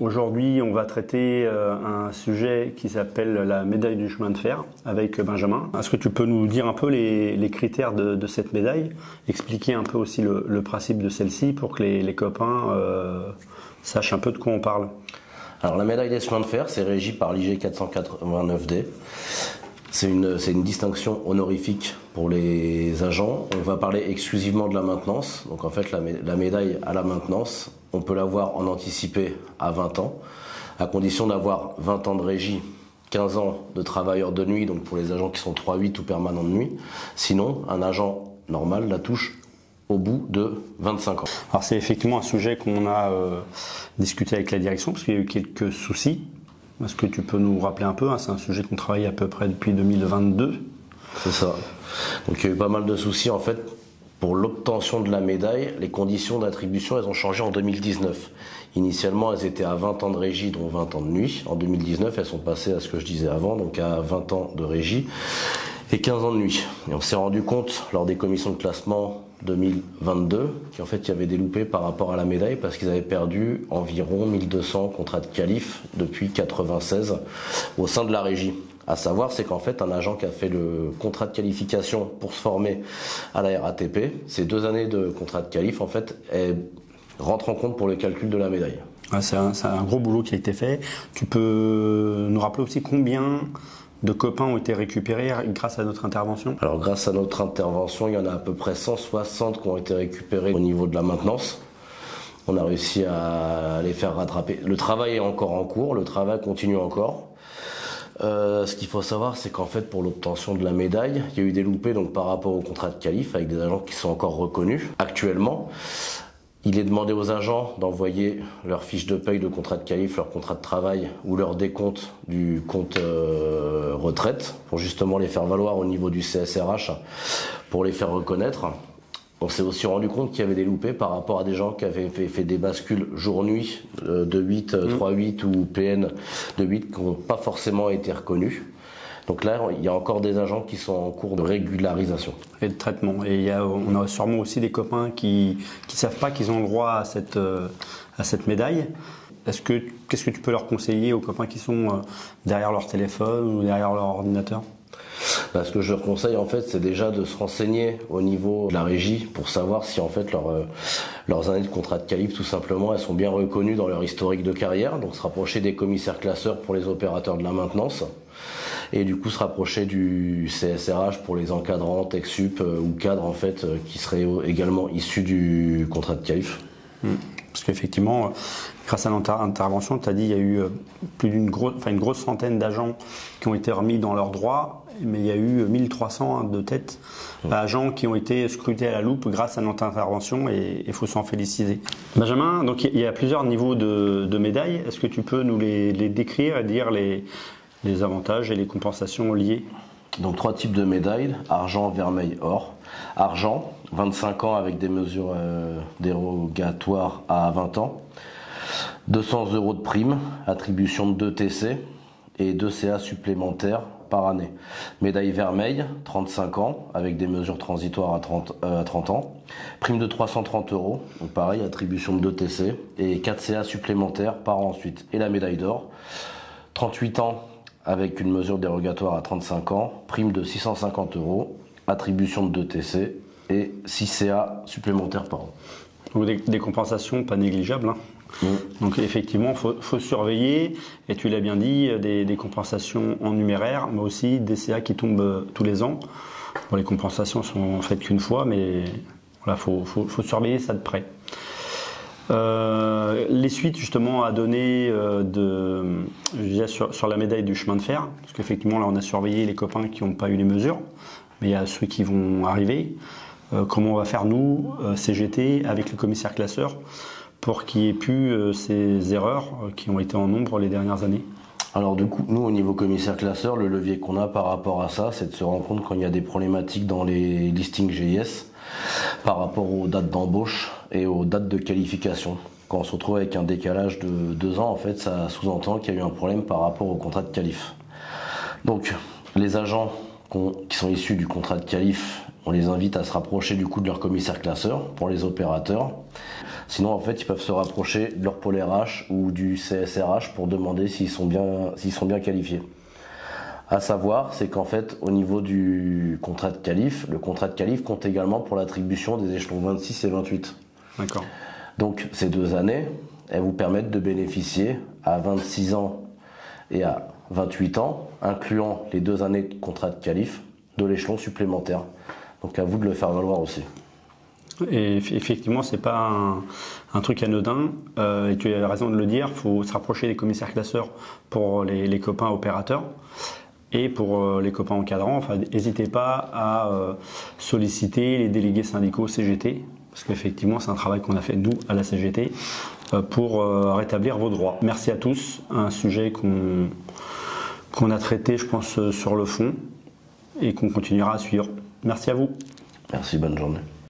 Aujourd'hui, on va traiter un sujet qui s'appelle la médaille du chemin de fer avec Benjamin. Est-ce que tu peux nous dire un peu les critères de cette médaille, expliquer un peu aussi le principe de celle-ci pour que les copains sachent un peu de quoi on parle? Alors la médaille des chemins de fer, c'est régi par l'IG 489D. C'est une distinction honorifique pour les agents. On va parler exclusivement de la maintenance. Donc en fait, la médaille à la maintenance, on peut l'avoir en anticipé à 20 ans, à condition d'avoir 20 ans de régie, 15 ans de travailleur de nuit, donc pour les agents qui sont 3-8 ou permanents de nuit. Sinon, un agent normal la touche au bout de 25 ans. Alors c'est effectivement un sujet qu'on a discuté avec la direction, parce qu'il y a eu quelques soucis. Est-ce que tu peux nous rappeler un peu, hein, c'est un sujet qu'on travaille à peu près depuis 2022. C'est ça. Donc il y a eu pas mal de soucis en fait. Pour l'obtention de la médaille, les conditions d'attribution, elles ont changé en 2019. Initialement, elles étaient à 20 ans de régie, dont 20 ans de nuit. En 2019, elles sont passées à ce que je disais avant, donc à 20 ans de régie et 15 ans de nuit. Et on s'est rendu compte, lors des commissions de classement 2022, qu'en fait, il y avait des loupés par rapport à la médaille parce qu'ils avaient perdu environ 1200 contrats de qualif depuis 1996 au sein de la régie. À savoir, c'est qu'en fait, un agent qui a fait le contrat de qualification pour se former à la RATP, ces 2 années de contrat de qualif, en fait, rentrent en compte pour le calcul de la médaille. Ah, c'est un gros boulot qui a été fait. Tu peux nous rappeler aussi combien de copains ont été récupérés grâce à notre intervention? Alors, grâce à notre intervention, il y en a à peu près 160 qui ont été récupérés au niveau de la maintenance. On a réussi à les faire rattraper. Le travail est encore en cours, le travail continue encore. Ce qu'il faut savoir, c'est qu'en fait, pour l'obtention de la médaille, il y a eu des loupés donc, par rapport au contrat de qualif avec des agents qui sont encore reconnus. Actuellement, il est demandé aux agents d'envoyer leur fiche de paye de contrat de qualif, leur contrat de travail ou leur décompte du compte retraite pour justement les faire valoir au niveau du CSRH pour les faire reconnaître. On s'est aussi rendu compte qu'il y avait des loupés par rapport à des gens qui avaient fait des bascules jour-nuit de 8, 3-8 ou PN de 8 qui n'ont pas forcément été reconnus. Donc là, il y a encore des agents qui sont en cours de régularisation. Et de traitement. Et on a sûrement aussi des copains qui savent pas qu'ils ont le droit à cette médaille. Qu'est-ce que tu peux leur conseiller aux copains qui sont derrière leur téléphone ou derrière leur ordinateur? Ce que je leur conseille en fait, c'est déjà de se renseigner au niveau de la régie pour savoir si en fait leurs années de contrat de qualif tout simplement elles sont bien reconnues dans leur historique de carrière. Donc se rapprocher des commissaires classeurs pour les opérateurs de la maintenance et du coup se rapprocher du CSRH pour les encadrants, tech-sup ou cadres en fait qui seraient également issus du contrat de qualif. Parce qu'effectivement, grâce à notre intervention, tu as dit qu'il y a eu une grosse centaine d'agents qui ont été remis dans leurs droits, mais il y a eu 1300 de tête agents qui ont été scrutés à la loupe grâce à notre intervention et il faut s'en féliciter. Benjamin, donc il y a plusieurs niveaux de médailles. Est-ce que tu peux nous les décrire et dire les avantages et les compensations liées? Donc 3 types de médailles, argent, vermeil, or. Argent, 25 ans avec des mesures dérogatoires à 20 ans. 200 € de prime, attribution de 2 TC et 2 CA supplémentaires par année. Médaille vermeille, 35 ans avec des mesures transitoires à 30 ans. Prime de 330 €, donc pareil, attribution de 2 TC et 4 CA supplémentaires par an ensuite. Et la médaille d'or, 38 ans avec une mesure dérogatoire à 35 ans, prime de 650 €, attribution de 2 TC et 6 CA supplémentaires par an. Donc des compensations pas négligeables. Hein. Donc effectivement, il faut surveiller, et tu l'as bien dit, des compensations en numéraire, mais aussi des CA qui tombent tous les ans. Bon, les compensations sont faites qu'une fois, mais voilà, faut surveiller ça de près. Les suites justement à donner sur la médaille du chemin de fer, parce qu'effectivement là on a surveillé les copains qui n'ont pas eu les mesures, mais il y a ceux qui vont arriver. Comment on va faire nous, CGT, avec le commissaire classeur, pour qu'il n'y ait plus ces erreurs qui ont été en nombre les dernières années? Alors du coup, nous au niveau commissaire classeur, le levier qu'on a par rapport à ça, c'est de se rendre compte quand il y a des problématiques dans les listings GIS par rapport aux dates d'embauche et aux dates de qualification. Quand on se retrouve avec un décalage de 2 ans, en fait, ça sous-entend qu'il y a eu un problème par rapport au contrat de qualif. Donc, les agents qui sont issus du contrat de qualif, On les invite à se rapprocher du coup de leur commissaire classeur pour les opérateurs. Sinon, en fait, ils peuvent se rapprocher de leur pôle RH ou du CSRH pour demander s'ils sont bien qualifiés. À savoir, c'est qu'en fait, au niveau du contrat de qualif, le contrat de qualif compte également pour l'attribution des échelons 26 et 28. D'accord. Donc, ces 2 années, elles vous permettent de bénéficier à 26 ans et à 28 ans, incluant les 2 années de contrat de qualif, de l'échelon supplémentaire. Donc, à vous de le faire valoir aussi. Et effectivement, c'est pas un truc anodin, et tu as raison de le dire, il faut se rapprocher des commissaires classeurs pour les copains opérateurs. Et pour les copains encadrants, enfin, n'hésitez pas à solliciter les délégués syndicaux CGT, parce qu'effectivement c'est un travail qu'on a fait nous à la CGT pour rétablir vos droits. Merci à tous, un sujet qu'on a traité je pense sur le fond et qu'on continuera à suivre. Merci à vous. Merci, bonne journée.